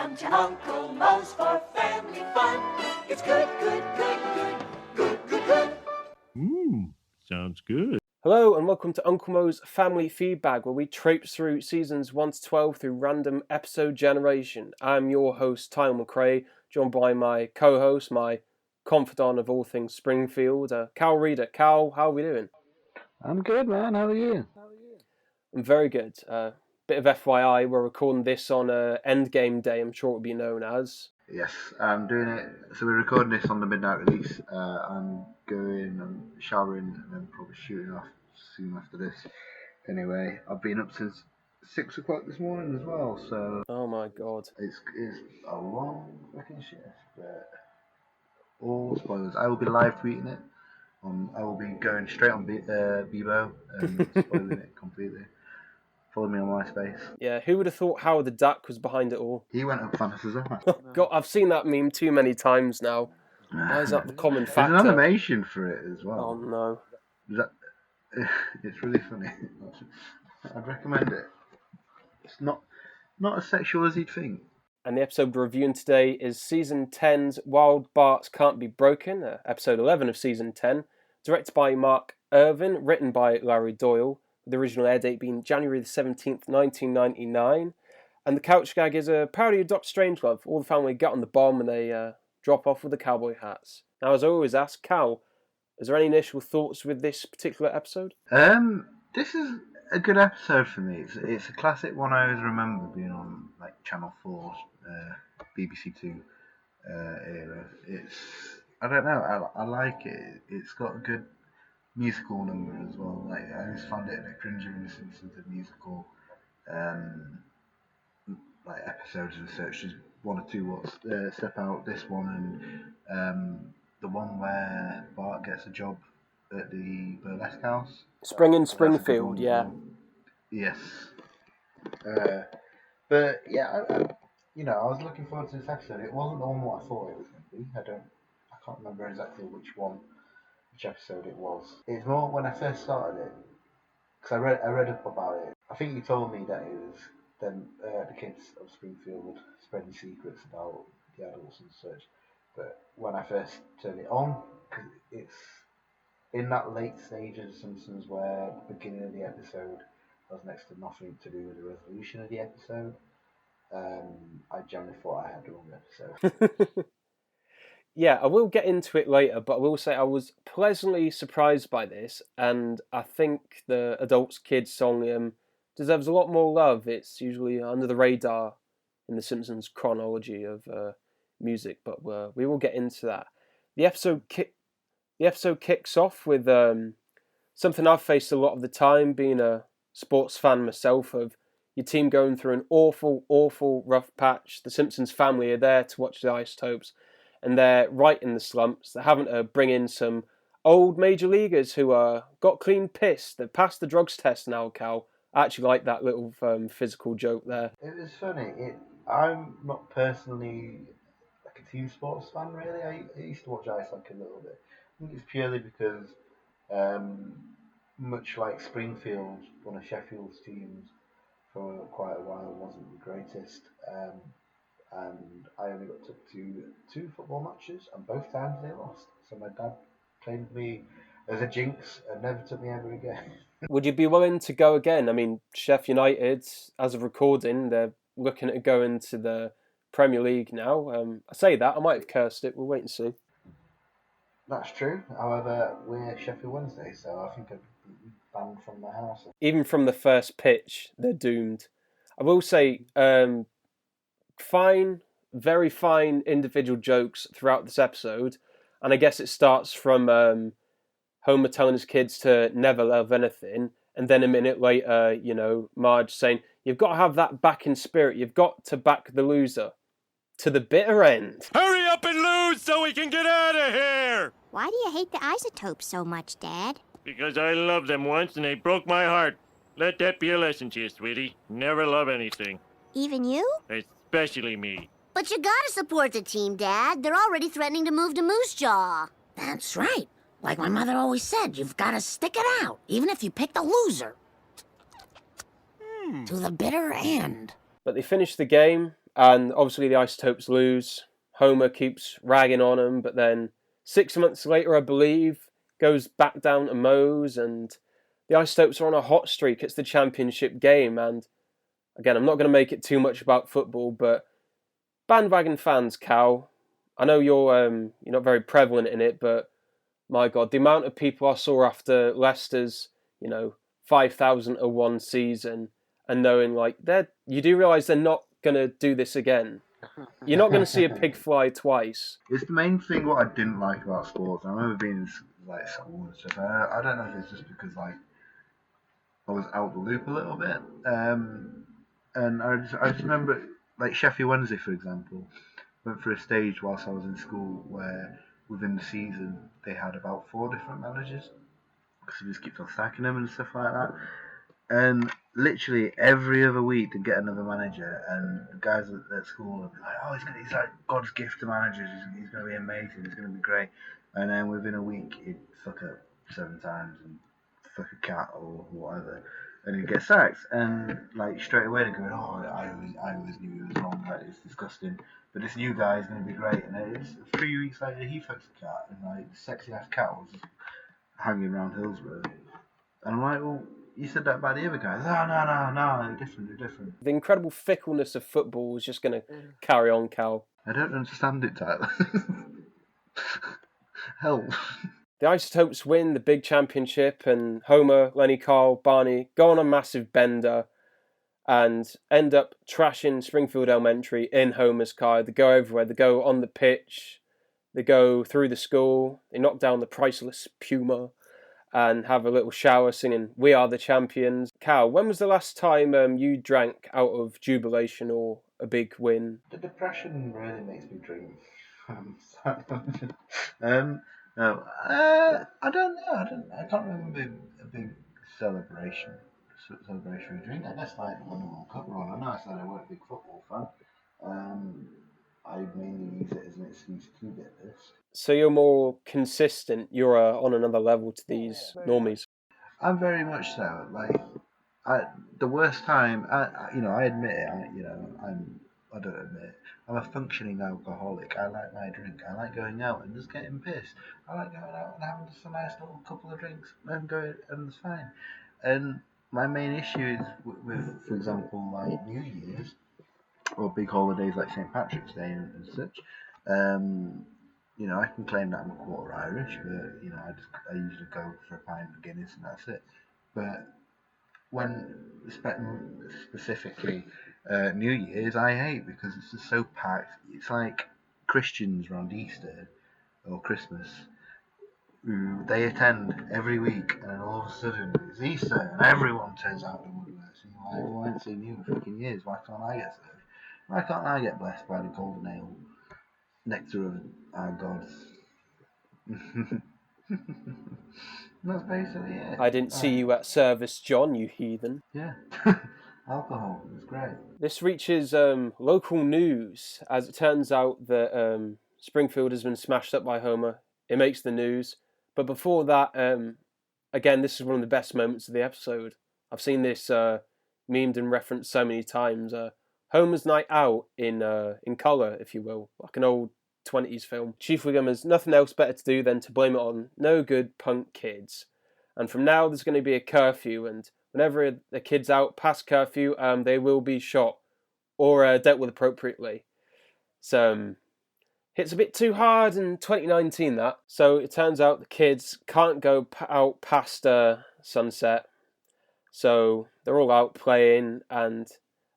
Come to Uncle Moe's for family fun. It's good, good, good, good, good, good, good. Sounds good. Hello and welcome to Uncle Moe's Family Feedbag, where we traipse through seasons 1 to 12 through random episode generation. I'm your host, Tyler McRae, joined by my co-host, my confidant of all things Springfield, Cal Reader. Cal, how are we doing? I'm good, man. How are you? I'm very good. Bit of FYI, we're recording this on Endgame Day, I'm sure it will be known as. Yes, I'm doing it. So we're recording this on the midnight release. I'm showering, and then probably shooting off soon after this. Anyway, I've been up since 6 o'clock this morning as well. So Oh my god. it's a long fucking shift. But all spoilers. I will be live tweeting it. I will be going straight on Bebo and spoiling it completely. Follow me on MySpace. Yeah, who would have thought Howard the Duck was behind it all? He went up Fantasy Zone. God, I've seen that meme too many times now. Why is that the common factor? There's an animation for it as well. Oh no. It's really funny. I'd recommend it. It's not as sexual as you'd think. And the episode we're reviewing today is Season 10's Wild Barts Can't Be Broken, episode 11 of Season 10, directed by Mark Irvin, written by Larry Doyle, with the original air date being January the 17th, 1999. And the couch gag is a parody of Dr. Strangelove. All the family get on the bomb and they drop off with the cowboy hats. Now, as I always ask, Cal, is there any initial thoughts with this particular episode? This is a good episode for me. It's a classic one I always remember being on like Channel 4, BBC Two era. I don't know. I like it. It's got a good musical number as well. Like I always found it a bit cringy when the Simpsons did musical like episodes and such. There's one or two what step out. This one and the one where Bart gets a job at the burlesque house. Spring in Springfield, yeah. Yes. But yeah, I was looking forward to this episode. It wasn't the one what I thought it was going to be. I can't remember exactly which episode it was. It's more when I first started it, because I read up about it. I think you told me that it was the kids of Springfield spreading secrets about the adults and such. But when I first turned it on, because it's in that late stage of The Simpsons where the beginning of the episode has next to nothing to do with the resolution of the episode, I generally thought I had the wrong episode. Yeah, I will get into it later, but I will say I was pleasantly surprised by this, and I think the Adults Kids song deserves a lot more love. It's usually under the radar in The Simpsons chronology of music, but we will get into that. The episode kicks off with something I've faced a lot of the time, being a sports fan myself, of your team going through an awful, awful rough patch. The Simpsons family are there to watch the Isotopes, and they're right in the slumps. They're having to bring in some old major leaguers who got clean pissed. They've passed the drugs test now, Cal. I actually like that little physical joke there. It was funny. I'm not personally like a team sports fan, really. I used to watch ice hockey a little bit. I think it's purely because, much like Springfield, one of Sheffield's teams for quite a while wasn't the greatest. And I only got to two football matches, and both times they lost. So my dad claimed me as a jinx and never took me ever again. Would you be willing to go again? I mean, Sheffield United, as of recording, they're looking at going to the Premier League now. I say that, I might have cursed it. We'll wait and see. That's true. However, we're Sheffield Wednesday, so I think I'd be banned from the house. Even from the first pitch, they're doomed. I will say, fine, very fine individual jokes throughout this episode. And I guess it starts from Homer telling his kids to never love anything. And then a minute later, Marge saying, you've got to have that backing spirit. You've got to back the loser to the bitter end. Hurry up and lose so we can get out of here! Why do you hate the Isotopes so much, Dad? Because I loved them once and they broke my heart. Let that be a lesson to you, sweetie. Never love anything. Even you? Especially me. But you gotta support the team, Dad. They're already threatening to move to Moose Jaw. That's right. Like my mother always said, you've got to stick it out, even if you pick the loser. To the bitter end. But they finish the game. And obviously the Isotopes lose. Homer keeps ragging on them, but then 6 months later, I believe, goes back down to Moe's, and the Isotopes are on a hot streak. It's the championship game, and again, I'm not going to make it too much about football, but bandwagon fans, Cal, I know you're not very prevalent in it, but my God, the amount of people I saw after Leicester's 5,001 season, and knowing you do realise they're not going to do this again. You're not going to see a pig fly twice. It's the main thing what I didn't like about sports. I remember being in school and stuff. I don't know if it's just because I was out the loop a little bit. And I just remember Sheffield Wednesday, for example, went through a stage whilst I was in school where within the season they had about 4 different managers because they just kept on stacking them and stuff like that. And literally every other week they'd get another manager, and the guys at school would be like, "Oh, he's like God's gift to managers. He's going to be amazing. He's going to be great." And then within a week he'd fuck up 7 times and fuck a cat or whatever, and he'd get sacked. And straight away they're going, "Oh, I always knew he was wrong. It's disgusting. But this new guy is going to be great." And it's 3 weeks later he fucks a cat, and the sexy ass cat was just hanging around Hillsborough. And I'm like, well, you said that about the other guys. No, they're different. The incredible fickleness of football is just going to carry on, Cal. I don't understand it, Tyler. Help. The Isotopes win the big championship, and Homer, Lenny, Carl, Barney go on a massive bender and end up trashing Springfield Elementary in Homer's car. They go everywhere. They go on the pitch. They go through the school. They knock down the priceless Puma and have a little shower singing "We Are the Champions." Cal, when was the last time you drank out of jubilation or a big win? The depression really makes me drink. No, I don't know. I can't remember a big celebratory drink. I guess when the World Cup were on. I know I said I weren't a big football fan. I mainly use it as an excuse to get this. So you're more consistent. You're on another level to these normies. I'm very much so. The worst time, I admit it. I don't admit it. I'm a functioning alcoholic. I like my drink. I like going out and just getting pissed. I like going out and having just a nice little couple of drinks and and it's fine. And my main issue is with for example, New Year's or big holidays like St. Patrick's Day and such. I can claim that I'm a quarter Irish, but I usually go for a pint of Guinness and that's it. But when specifically New Year's, I hate because it's just so packed. It's like Christians around Easter or Christmas who they attend every week, and then all of a sudden it's Easter and everyone turns out to woodworks. And you're like, well, I haven't seen you in fucking years. Why can't I get served? Why can't I get blessed by the golden ale nectar of our gods? That's basically it. I didn't see you at service, John, you heathen. Yeah. Alcohol is great. This reaches local news, as it turns out that Springfield has been smashed up by Homer. It makes the news. But before that, again, this is one of the best moments of the episode. I've seen this memed and referenced so many times. Homer's night out in colour, if you will, like an old 20s film. Chief Wiggum has nothing else better to do than to blame it on no good punk kids. And from now, there's going to be a curfew, and whenever the kid's out past curfew, they will be shot or dealt with appropriately. So, hits a bit too hard in 2019, that. So it turns out the kids can't go out past sunset. So they're all out playing, and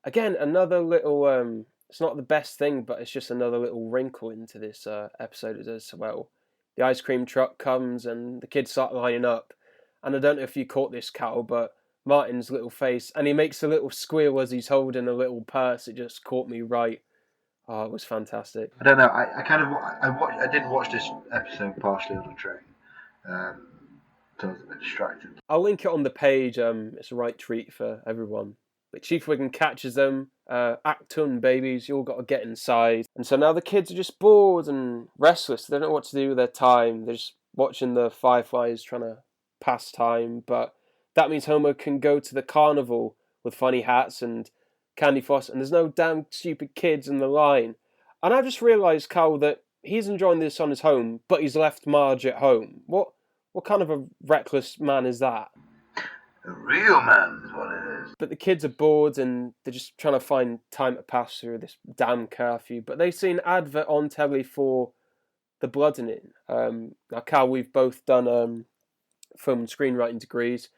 again, another little... it's not the best thing, but it's just another little wrinkle into this episode as well. The ice cream truck comes and the kids start lining up. And I don't know if you caught this, Cal, but Martin's little face, and he makes a little squeal as he's holding a little purse. It just caught me right. Oh, it was fantastic. I don't know. I did watch this episode partially on a train. So I was a bit distracted. I'll link it on the page. It's a right treat for everyone. But Chief Wiggum catches them. Actun, babies, you all got to get inside. And so now the kids are just bored and restless. They don't know what to do with their time. They're just watching the fireflies trying to pass time. But that means Homer can go to the carnival with funny hats and candy floss, and there's no damn stupid kids in the line. And I just realised, Cal, that he's enjoying this on his home, but he's left Marge at home. What kind of a reckless man is that? A real man is what it is. But the kids are bored and they're just trying to find time to pass through this damn curfew. But they see an advert on telly for the bloodening. Now, Cal, we've both done film and screenwriting degrees.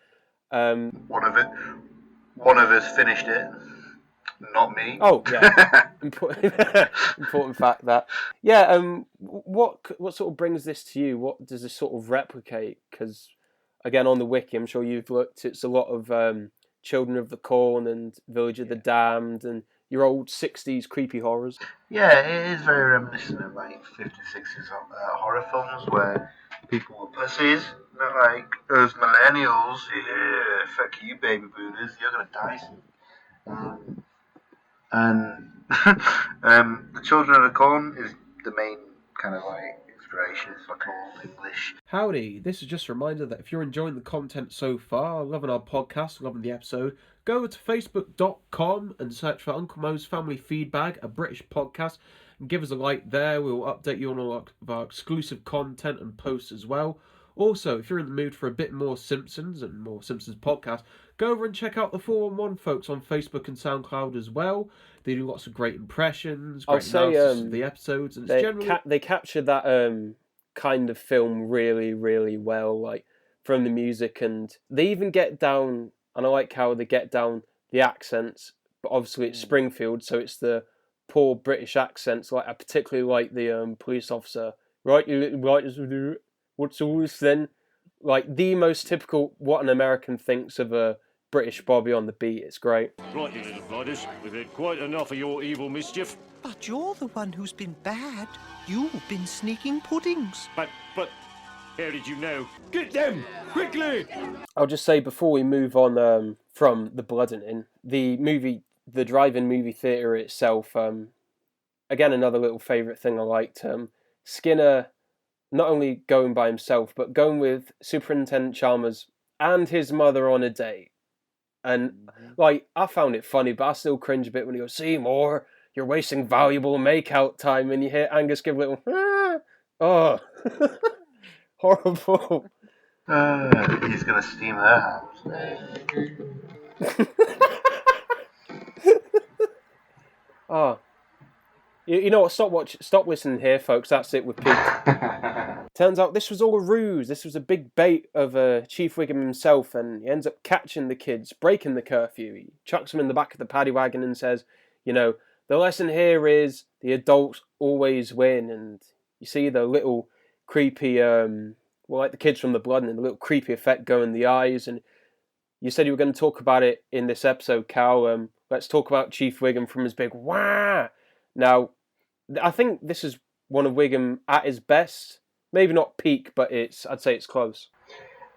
One of us finished it. Not me. Oh, yeah. Important fact that. Yeah, what sort of brings this to you? What does this sort of replicate? Because, again, on the wiki, I'm sure you've looked, it's a lot of Children of the Corn and Village of the Damned and your old 60s creepy horrors. Yeah, it is very reminiscent of like 50s, 60s horror films where people were pussies. They're like, us millennials, yeah, fuck you, baby boomers, you're gonna die soon. And the Children of the Corn is the main kind of like inspiration. It's like old English. Howdy, this is just a reminder that if you're enjoying the content so far, loving our podcast, loving the episode, go over to facebook.com and search for Uncle Mo's Family Feedbag, a British podcast, and give us a like there. We will update you on all of our exclusive content and posts as well. Also, if you're in the mood for a bit more Simpsons and more Simpsons podcasts, go over and check out the 411 folks on Facebook and SoundCloud as well. They do lots of great impressions, great analysis of the episodes, and it's generally they capture that kind of film really, really well, like from the music, and they even get down. And I like how they get down the accents, but obviously it's Springfield, so it's the poor British accents. Like I particularly like the police officer. Right, you little writers will do it. What's all this then? Like the most typical what an American thinks of a British Bobby on the beat. It's great. Right, you little blighters. We've had quite enough of your evil mischief. But you're the one who's been bad. You've been sneaking puddings. But, how did you know? Get them! Quickly! I'll just say before we move on from the bloodening, the drive-in movie theatre itself, again, another little favourite thing I liked. Skinner not only going by himself, but going with Superintendent Chalmers and his mother on a date. And, like, I found it funny, but I still cringe a bit when he goes, "Seymour, you're wasting valuable make-out time," and you hear Angus give a little, oh, horrible. He's gonna steam her house. Oh. You know what? Stop listening here, folks. That's it with Pete. Turns out this was all a ruse. This was a big bait of Chief Wiggum himself, and he ends up catching the kids, breaking the curfew. He chucks them in the back of the paddy wagon and says, you know, the lesson here is the adults always win. And you see the little creepy, like the kids from the blood, and the little creepy effect go in the eyes. And you said you were going to talk about it in this episode, Cal. Let's talk about Chief Wiggum from his big wah. Now, I think this is one of Wiggum at his best. Maybe not peak, but I'd say it's close.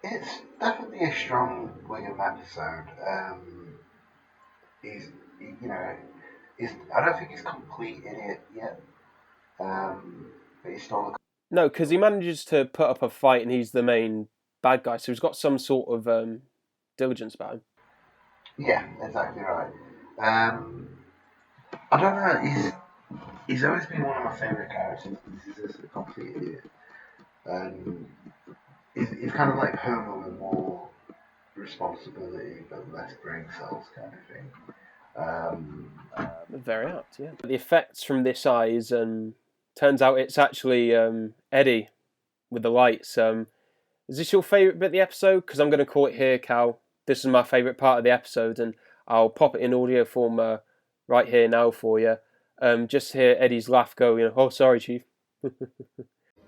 It's definitely a strong Wiggum episode. I don't think he's complete in it yet. But he's still. No, because he manages to put up a fight, and he's the main bad guy, so he's got some sort of diligence about him. Yeah, exactly right. I don't know. He's always been one of my favourite characters. This is a complete idiot. He's kind of like Homer with more responsibility but less brain cells kind of thing. Very apt, yeah. The effects from this eye is, turns out it's actually Eddie with the lights. Is this your favourite bit of the episode? Because I'm going to call it here, Cal. This is my favourite part of the episode, and I'll pop it in audio form right here now for you. Just hear Eddie's laugh go, oh, sorry, Chief.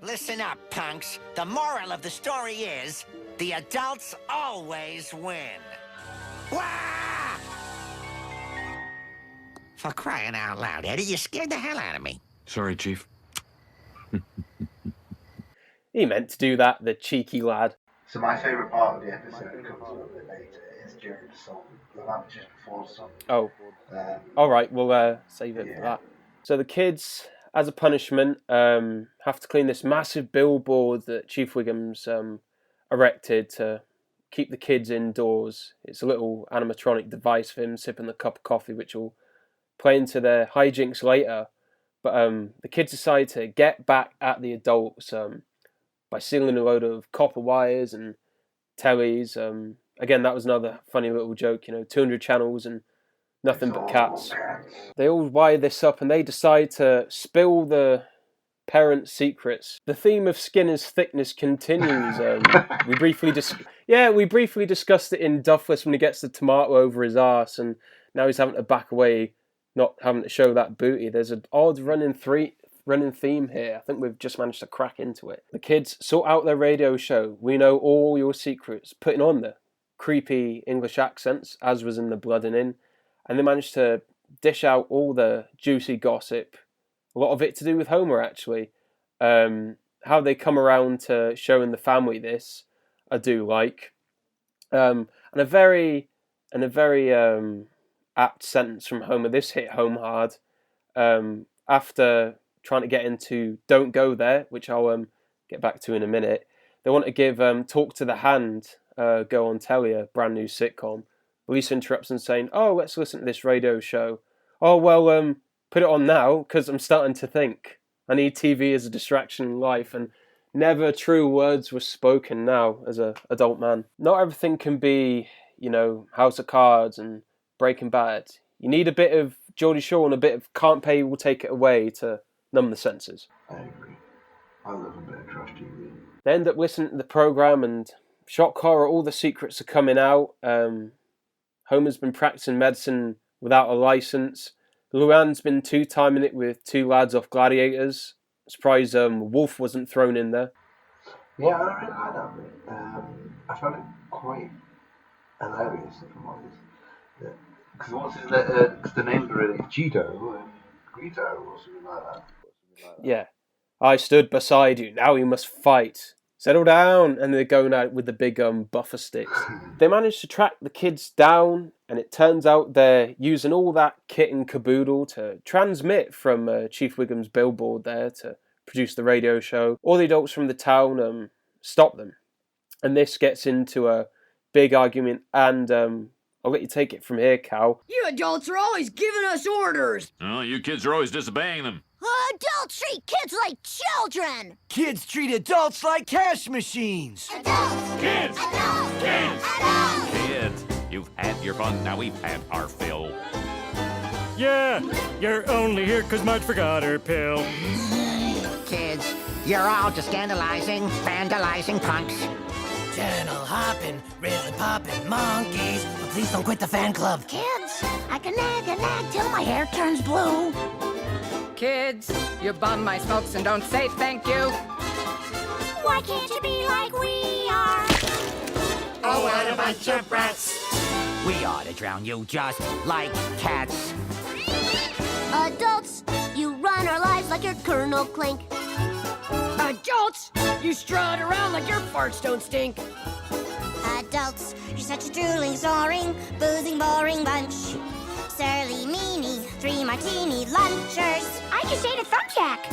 Listen up, punks. The moral of the story is, the adults always win. Wah! For crying out loud, Eddie, you scared the hell out of me. Sorry, Chief. He meant to do that, the cheeky lad. So my favourite part of the episode comes a little bit later. It's during the song. Just before the song. Oh. Alright, we'll save it for that. So the kids, as a punishment, have to clean this massive billboard that Chief Wiggum's erected to keep the kids indoors. It's a little animatronic device for him sipping the cup of coffee, which will play into their hijinks later. But the kids decide to get back at the adults by stealing a load of copper wires and tellies. Again, that was another funny little joke, 200 channels and nothing but cats. They all wire this up and they decide to spill the parents' secrets. The theme of Skinner's thickness continues. We briefly discussed it in Duffless when he gets the tomato over his arse, and now he's having to back away, not having to show that booty. There's an odd running theme here. I think we've just managed to crack into it. The kids sort out their radio show. We know all your secrets, putting on the creepy English accents, as was in the Blood and In, and they managed to dish out all the juicy gossip. A lot of it to do with Homer, actually. How they come around to showing the family this, I do like. And a very apt sentence from Homer. This hit home hard. After trying to get into "Don't Go There," which I'll get back to in a minute, they want to give "Talk to the Hand" go on telly, a brand new sitcom. Lisa interrupts and saying, "Oh, let's listen to this radio show." "Oh well, put it on now, because I'm starting to think. I need TV as a distraction in life," and never true words were spoken now as an adult man. Not everything can be, House of Cards and Breaking Bad. You need a bit of Geordie Shore and a bit of Can't Pay Will Take It Away to numb the senses. I agree. I love a bit of trash TV. They end up listening to the programme and shock horror, all the secrets are coming out. Homer's been practicing medicine without a licence. Luann's been two-timing it with two lads off Gladiators. Surprised Wolf wasn't thrown in there. Yeah, I don't really like that bit. I found it quite hilarious, if I'm honest. Because what's the names are really Cheeto and Greedo or something like that. Yeah. "I stood beside you, now you must fight. Settle down," and they're going out with the big buffer sticks. They manage to track the kids down, and it turns out they're using all that kit and caboodle to transmit from Chief Wiggum's billboard there to produce the radio show. All the adults from the town stop them, and this gets into a big argument, and I'll let you take it from here, Cal. "You adults are always giving us orders." "Oh, you kids are always disobeying them." Adults treat kids like children. "Kids treat adults like cash machines." Adults. Kids! Adults. Kids! Adults. Kids, you've had your fun, now we've had our fill. Yeah, you're only here 'cause Marge forgot her pill. Kids, you're all just vandalizing punks. Channel hopping, rhythm popping monkeys. But please don't quit the fan club. Kids, I can nag till my hair turns blue. Kids, you bum my smokes and don't say thank you. Why can't you be like we are? Oh, what a bunch of brats. We ought to drown you just like cats. Adults, you run our lives like you're Colonel Clink. Adults, you strut around like your farts don't stink. Adults, you're such a drooling, soaring, boozing, boring bunch. Surly meanie, 3 martini lunchers. I just ate a thumbtack.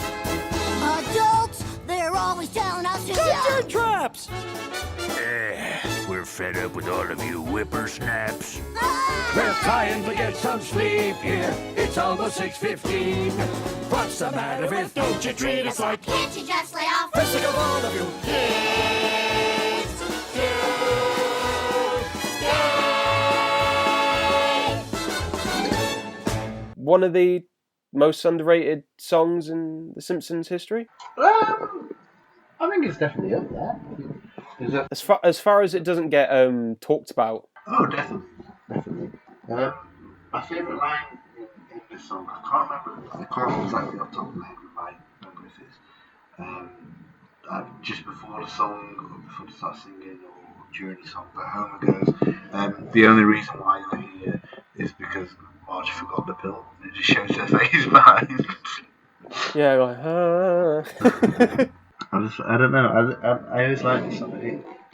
Adults, they're always telling us to Ducks traps. We're fed up with all of you whippersnaps. We're trying to get some sleep here. It's almost 6:15. What's the matter with? Don't you treat us like? Can't you just lay off? We're sick of all of you. Kids. One of the most underrated songs in The Simpsons history? I think it's definitely up there. As far as it doesn't get talked about. Oh, definitely. My favourite line in this song, I can't remember exactly off the top of my head what my memory is. Just before the song, or before they start singing, or during the song, but Homer goes, the only reason why you're here is because Marge forgot the pill. It just shows her face behind. Yeah, like, I don't know. I always like this song.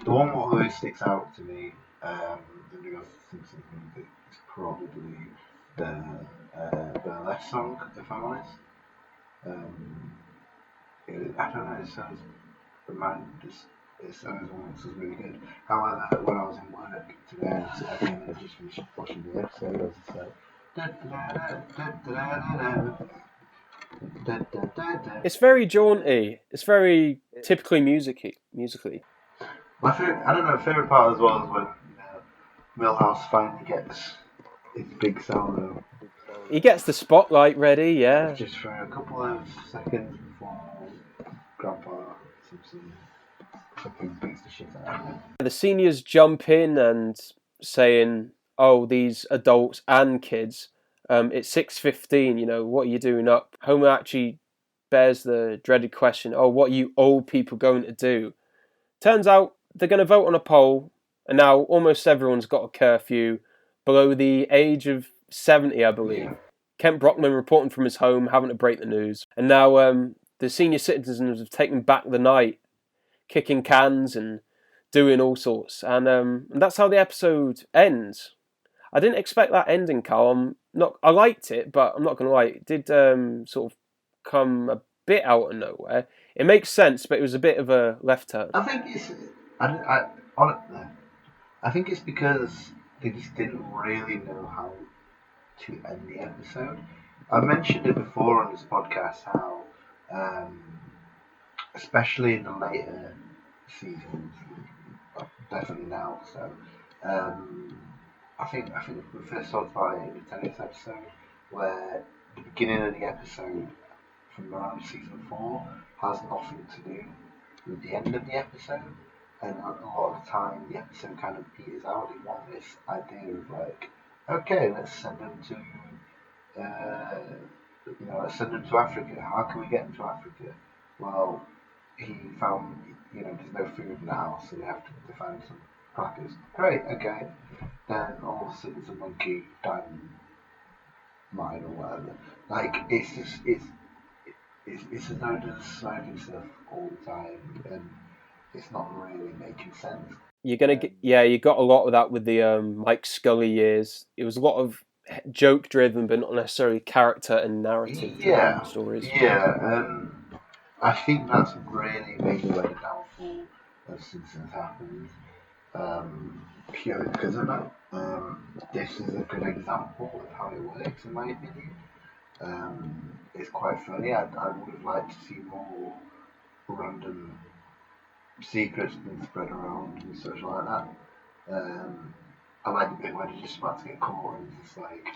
The one that always sticks out to me in the Simpsons movie is probably the Burlesque song, if I'm honest. I don't know, it sounds really good. However, when I was in work today, I just finished watching the episode, as I said, It's very jaunty. It's very typically musically. My favorite, I don't know, favorite part as well is when Millhouse finally gets his big solo. He gets the spotlight ready, yeah. Just for a couple of seconds before Grandpa Simpson fucking beats the shit out of him. The seniors jump in and saying, "Oh, these adults and kids, it's 6:15. You know, what are you doing up?" Homer actually bears the dreaded question, "Oh, what are you old people going to do?" Turns out they're going to vote on a poll, and now almost everyone's got a curfew below the age of 70, I believe. Yeah. Kent Brockman reporting from his home, having to break the news. And now the senior citizens have taken back the night, kicking cans and doing all sorts. And that's how the episode ends. I didn't expect that ending, Carl. I liked it, but I'm not going to lie, it did sort of come a bit out of nowhere. It makes sense, but it was a bit of a left turn. I think it's, I think it's because they just didn't really know how to end the episode. I mentioned it before on this podcast how, especially in the later seasons, definitely now. So, I think we first talked about it in the tennis episode, where the beginning of the episode from around season 4 has nothing to do with the end of the episode, and a lot of the time the episode kind of peters out. They want this idea of like, okay, let's send them to, let's send them to Africa. How can we get them to Africa? Well, he found, there's no food in the house, so they have to find some crackers. Great, okay. Then all of a sudden there's a monkey diamond mine or whatever. Like, it's just, it's a load of smoking stuff all the time, and it's not really making sense. You're gonna get, you got a lot of that with the Mike Scully years. It was a lot of joke driven, but not necessarily character and narrative stories. Yeah, I think that's really made where the downfall of Simpsons happened, purely because of that. This is a good example of how it works, in my opinion. It's quite funny. I would have liked to see more random secrets being spread around and such like that. I like the bit where they're just about to get caught and it's like,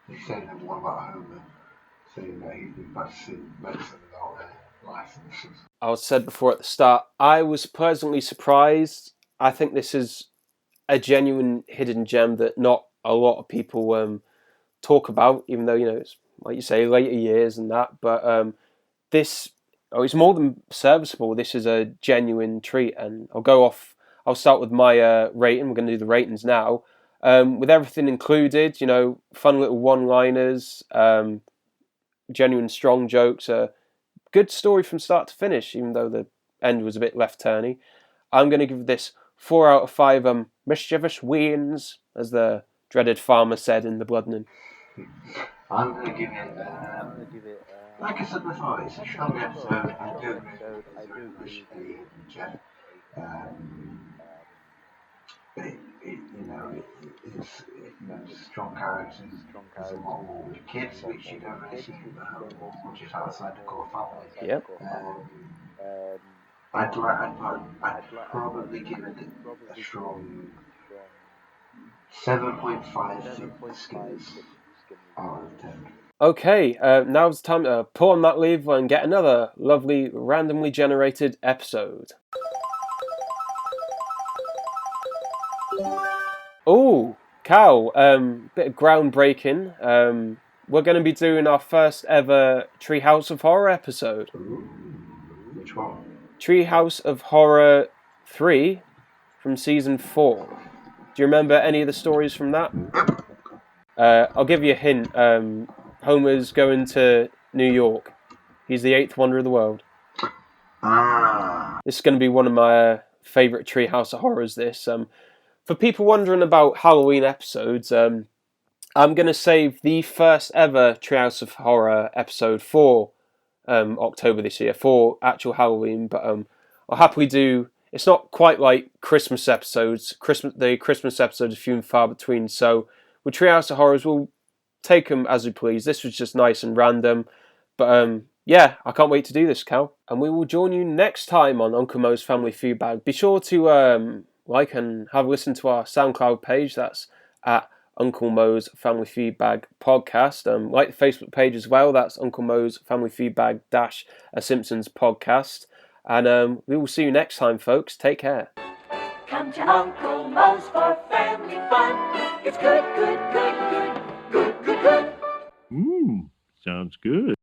he's saying them one about Homer, saying that he's been practicing medicine without a license. I said before at the start, I was pleasantly surprised. I think this is a genuine hidden gem that not a lot of people talk about, even though, it's, like you say, later years and that. But it's more than serviceable. This is a genuine treat, and I'll start with my rating. We're going to do the ratings now. With everything included, fun little one-liners, genuine strong jokes, good story from start to finish, even though the end was a bit left-turny. I'm going to give this 4 out of 5 mischievous wins, as the dreaded farmer said in the Bloodman. I'm going to give it, like I said before, it's a strong episode. I do agree it's very much a hidden gem. It's strong characters. There's a lot more with kids, which you don't really see more just outside the core family. Yep. I'd probably give it a strong 7.5 Skinners out of 10. Okay, now it's time to pull on that lever and get another lovely, randomly generated episode. Oh, Cal, bit of groundbreaking. We're going to be doing our first ever Treehouse of Horror episode. Ooh, which one? Treehouse of Horror 3 from season 4. Do you remember any of the stories from that? I'll give you a hint. Homer's going to New York. He's the 8th wonder of the world. This is going to be one of my favourite Treehouse of Horrors, this. For people wondering about Halloween episodes, I'm going to save the first ever Treehouse of Horror episode for October this year, for actual Halloween, but I'll happily do... It's not quite like Christmas episodes. The Christmas episodes are few and far between, so with Treehouse of Horrors, we'll take them as we please. This was just nice and random. But yeah, I can't wait to do this, Cal. And we will join you next time on Uncle Mo's Family Feedbag. Be sure to like and have a listen to our SoundCloud page. That's at Uncle Mo's Family Feedbag Podcast. Like the Facebook page as well. That's Uncle Mo's Family Feedbag - a Simpsons podcast. And we will see you next time, folks. Take care. Come to Uncle Mo's for family fun. It's good, good, good, good, good, good, good. Sounds good.